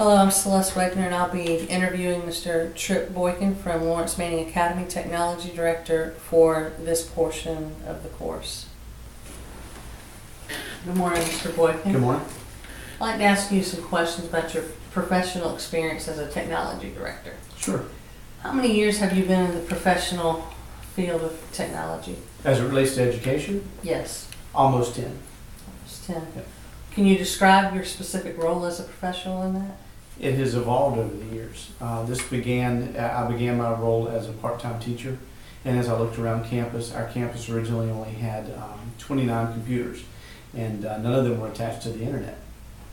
Hello, I'm Celeste Wegner, and I'll be interviewing Mr. Trip Boykin from Lawrence Manning Academy, Technology Director, for this portion of the course. Good morning, Mr. Boykin. Good morning. I'd like to ask you some questions about your professional experience as a Technology Director. Sure. How many years have you been in the professional field of technology? As it relates to education, Yes. almost 10. Almost 10. Yep. Can you describe your specific role as a professional in that? It has evolved over the years. I began my role as a part-time teacher, and as I looked around campus, our campus originally only had 29 computers, and none of them were attached to the internet.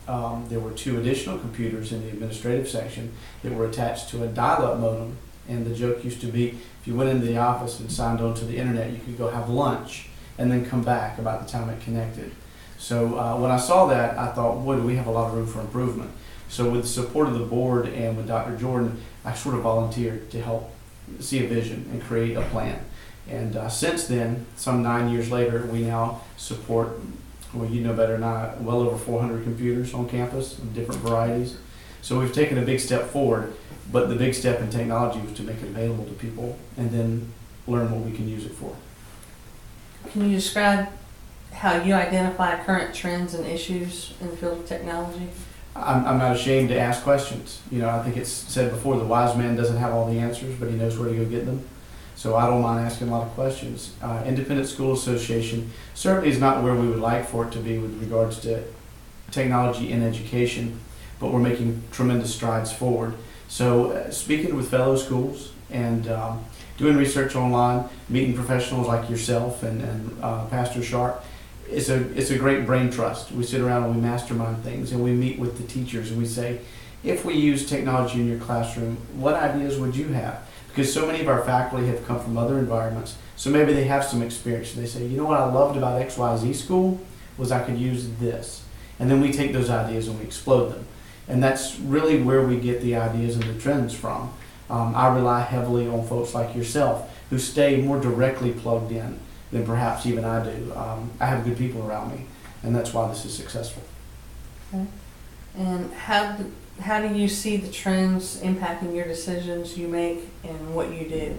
There were 2 additional computers in the administrative section that were attached to a dial-up modem, and the joke used to be, if you went into the office and signed on to the internet, you could go have lunch and then come back about the time it connected. So when I saw that, I thought, boy, do we have a lot of room for improvement. So with the support of the board and with Dr. Jordan, I sort of volunteered to help see a vision and create a plan. And since then, some 9 years later, we now support, well, you know better than I, well over 400 computers on campus of different varieties. So we've taken a big step forward, but the big step in technology was to make it available to people and then learn what we can use it for. Can you describe how you identify current trends and issues in the field of technology? I'm not ashamed to ask questions. You know, I think it's said before, the wise man doesn't have all the answers, but he knows where to go get them. So I don't mind asking a lot of questions. Independent School Association certainly is not where we would like for it to be with regards to technology in education, but we're making tremendous strides forward. So speaking with fellow schools and doing research online, meeting professionals like yourself and Pastor Sharp, it's a great brain trust. We sit around and we mastermind things, and we meet with the teachers and we say, if we use technology in your classroom, what ideas would you have? Because so many of our faculty have come from other environments, so maybe they have some experience. They say, you know what I loved about XYZ school was I could use this. And then we take those ideas and we explode them. And that's really where we get the ideas and the trends from. I rely heavily on folks like yourself who stay more directly plugged in than perhaps even I do. I have good people around me, and that's why this is successful. Okay. And how do you see the trends impacting your decisions you make and what you do?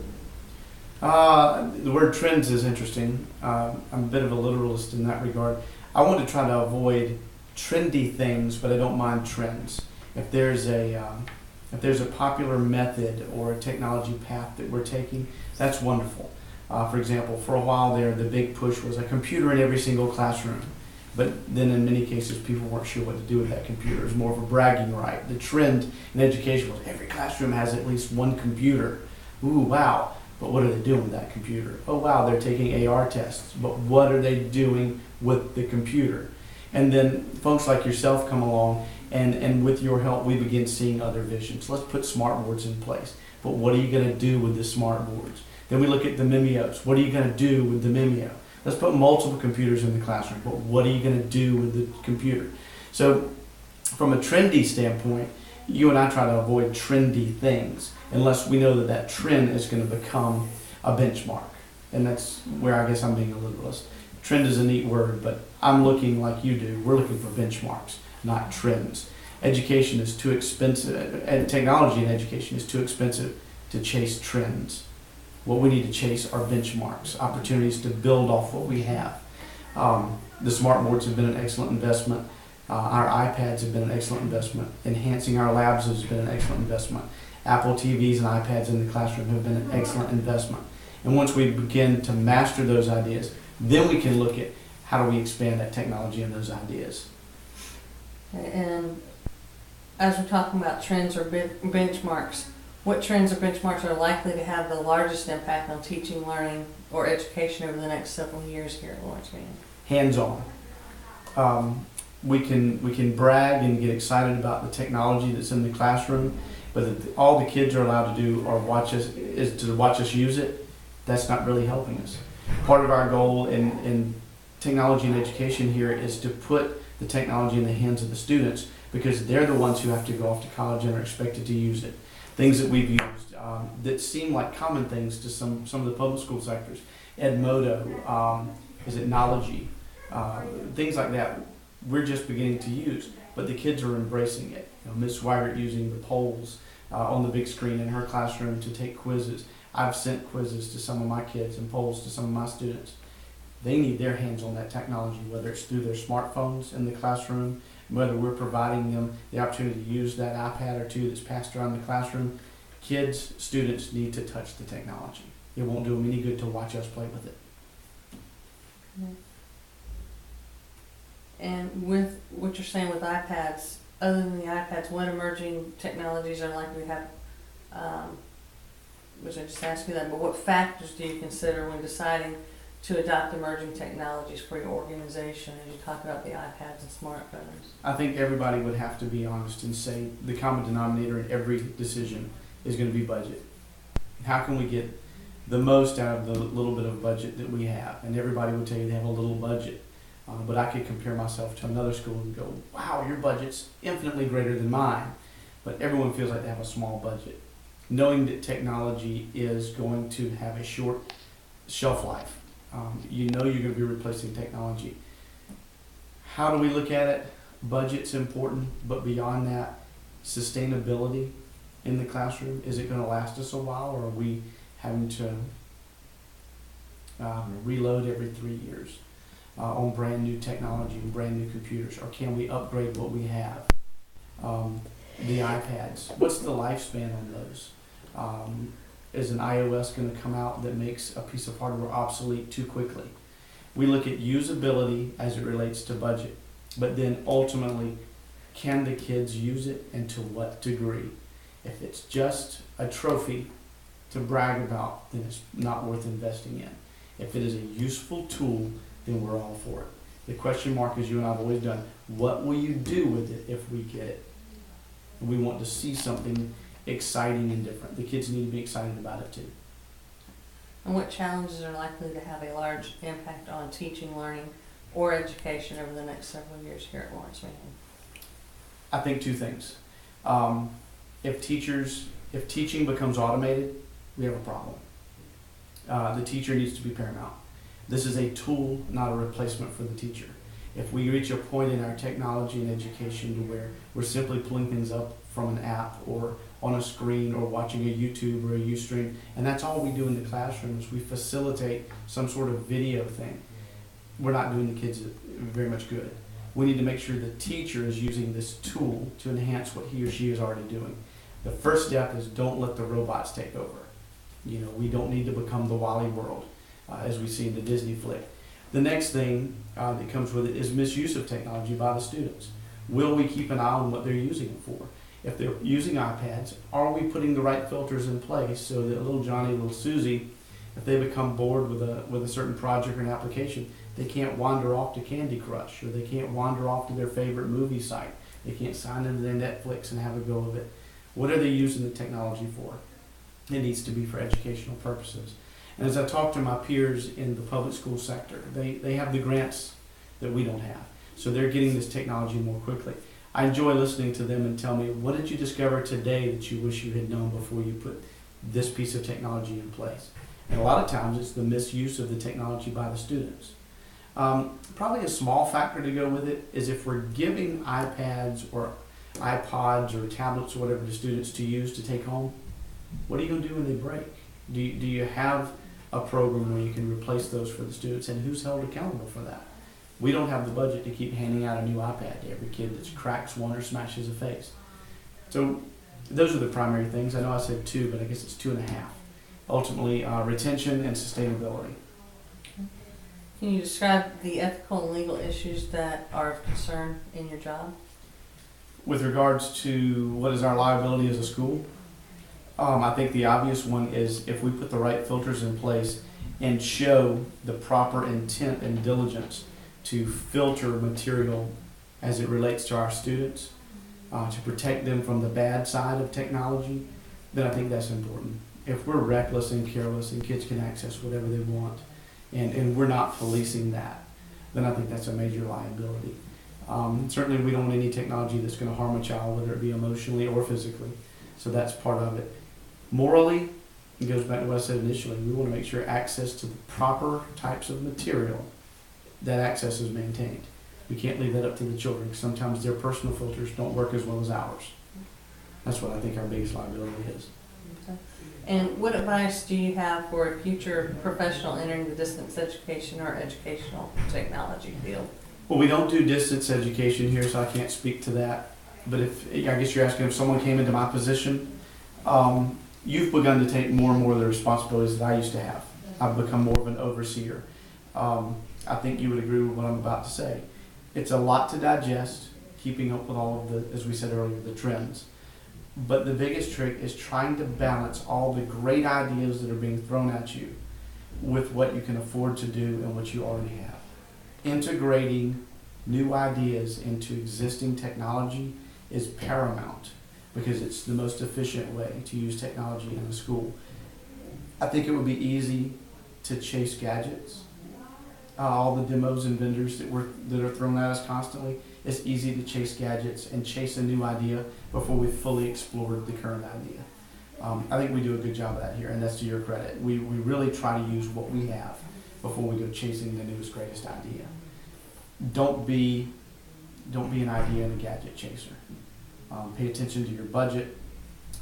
The word trends is interesting. I'm a bit of a literalist in that regard. I want to try to avoid trendy things, but I don't mind trends. If there's a popular method or a technology path that we're taking, that's wonderful. For example, for a while there, the big push was a computer in every single classroom. But then in many cases, people weren't sure what to do with that computer. It was more of a bragging right. The trend in education was every classroom has at least one computer. Ooh, wow. But what are they doing with that computer? Oh, wow, they're taking AR tests. But what are they doing with the computer? And then folks like yourself come along, and with your help, we begin seeing other visions. Let's put smart boards in place. But what are you going to do with the smart boards? Then we look at the Mimios. What are you going to do with the Mimio? Let's put multiple computers in the classroom, but what are you going to do with the computer? So from a trendy standpoint, you and I try to avoid trendy things unless we know that that trend is going to become a benchmark. And that's where I guess I'm being a literalist. Trend is a neat word, but I'm looking like you do. We're looking for benchmarks, not trends. Education is too expensive, and technology in education is too expensive to chase trends. What we need to chase are benchmarks, opportunities to build off what we have. The smart boards have been an excellent investment. Our iPads have been an excellent investment. Enhancing our labs has been an excellent investment. Apple TVs and iPads in the classroom have been an excellent investment. And once we begin to master those ideas, then we can look at how do we expand that technology and those ideas. And as we're talking about trends or benchmarks, what trends or benchmarks are likely to have the largest impact on teaching, learning, or education over the next several years here at Lawrence Manning? Hands-on. We can brag and get excited about the technology that's in the classroom, but if all the kids are allowed to do or watch us use it, that's not really helping us. Part of our goal in technology and education here is to put the technology in the hands of the students, because they're the ones who have to go off to college and are expected to use it. Things that we've used that seem like common things to some of the public school sectors. Edmodo, is it Knology? Things like that we're just beginning to use, but the kids are embracing it. Miss Weigert using the polls on the big screen in her classroom to take quizzes. I've sent quizzes to some of my kids and polls to some of my students. They need their hands on that technology, whether it's through their smartphones in the classroom, whether we're providing them the opportunity to use that iPad or two that's passed around the classroom. Kids, students need to touch the technology. It won't do them any good to watch us play with it. And with what you're saying with iPads, other than the iPads, what emerging technologies are likely to have, which I just asked you that, but what factors do you consider when deciding to adopt emerging technologies for your organization as you talk about the iPads and smartphones? I think everybody would have to be honest and say the common denominator in every decision is going to be budget. How can we get the most out of the little bit of budget that we have? And everybody would tell you they have a little budget. But I could compare myself to another school and go, wow, your budget's infinitely greater than mine. But everyone feels like they have a small budget. Knowing that technology is going to have a short shelf life. You know you're going to be replacing technology. How do we look at it? Budget's important, but beyond that, sustainability in the classroom. Is it going to last us a while, or are we having to reload every 3 years on brand new technology and brand new computers? Or can we upgrade what we have? The iPads, what's the lifespan on those? Is an iOS going to come out that makes a piece of hardware obsolete too quickly? We look at usability as it relates to budget, but then ultimately, can the kids use it and to what degree? If it's just a trophy to brag about, then it's not worth investing in. If it is a useful tool, then we're all for it. The question mark is, you and I have always done, what will you do with it if we get it? We want to see something exciting and different. The kids need to be excited about it too. And what challenges are likely to have a large impact on teaching, learning, or education over the next several years here at Lawrence Manning? I think two things. If teaching becomes automated, we have a problem. The teacher needs to be paramount. This is a tool, not a replacement for the teacher. If we reach a point in our technology and education to where we're simply pulling things up from an app or on a screen or watching a YouTube or a Ustream, and that's all we do in the classroom is we facilitate some sort of video thing, we're not doing the kids very much good. We need to make sure the teacher is using this tool to enhance what he or she is already doing. The first step is don't let the robots take over. We don't need to become the Wally world, as we see in the Disney flick. The next thing that comes with it is misuse of technology by the students. Will we keep an eye on what they're using it for? If they're using iPads, are we putting the right filters in place so that little Johnny, little Susie, if they become bored with a certain project or an application, they can't wander off to Candy Crush, or they can't wander off to their favorite movie site. They can't sign into their Netflix and have a go of it. What are they using the technology for? It needs to be for educational purposes. And as I talk to my peers in the public school sector, they have the grants that we don't have. So they're getting this technology more quickly. I enjoy listening to them and tell me, what did you discover today that you wish you had known before you put this piece of technology in place? And a lot of times it's the misuse of the technology by the students. Probably a small factor to go with it is if we're giving iPads or iPods or tablets or whatever to students to use to take home, what are you going to do when they break? Do you have a program where you can replace those for the students, and who's held accountable for that? We don't have the budget to keep handing out a new iPad to every kid that cracks one or smashes a face. So those are the primary things. I know I said 2, but I guess it's 2.5. Ultimately, retention and sustainability. Can you describe the ethical and legal issues that are of concern in your job? With regards to what is our liability as a school, I think the obvious one is if we put the right filters in place and show the proper intent and diligence to filter material as it relates to our students, to protect them from the bad side of technology, then I think that's important. If we're reckless and careless and kids can access whatever they want, and we're not policing that, then I think that's a major liability. Certainly we don't want any technology that's going to harm a child, whether it be emotionally or physically. So that's part of it. Morally, it goes back to what I said initially. We want to make sure access to the proper types of material, that access is maintained. We can't leave that up to the children. Sometimes their personal filters don't work as well as ours. That's what I think our biggest liability is. Okay. And what advice do you have for a future professional entering the distance education or educational technology field? Well, we don't do distance education here, so I can't speak to that. But I guess you're asking if someone came into my position, you've begun to take more and more of the responsibilities that I used to have. I've become more of an overseer. I think you would agree with what I'm about to say. It's a lot to digest, keeping up with all of the, as we said earlier, the trends. But the biggest trick is trying to balance all the great ideas that are being thrown at you with what you can afford to do and what you already have. Integrating new ideas into existing technology is paramount because it's the most efficient way to use technology in a school. I think it would be easy to chase gadgets. All the demos and vendors that are thrown at us constantly, it's easy to chase gadgets and chase a new idea before we've fully explored the current idea. I think we do a good job of that here, and that's to your credit. We really try to use what we have before we go chasing the newest, greatest idea. Don't be an idea and a gadget chaser. Pay attention to your budget.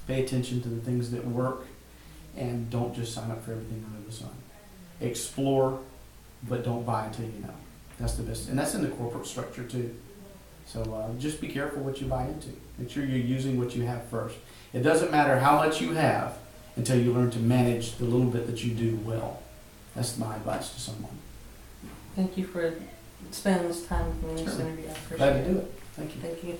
Pay attention to the things that work, and don't just sign up for everything under the sun. Explore, but don't buy until you know. That's the best, and that's in the corporate structure too. So just be careful what you buy into. Make sure you're using what you have first. It doesn't matter how much you have until you learn to manage the little bit that you do well. That's my advice to someone. Thank you for spending this time with me in this Sure. interview. I appreciate Glad it. to do it. Thank you. Thank you.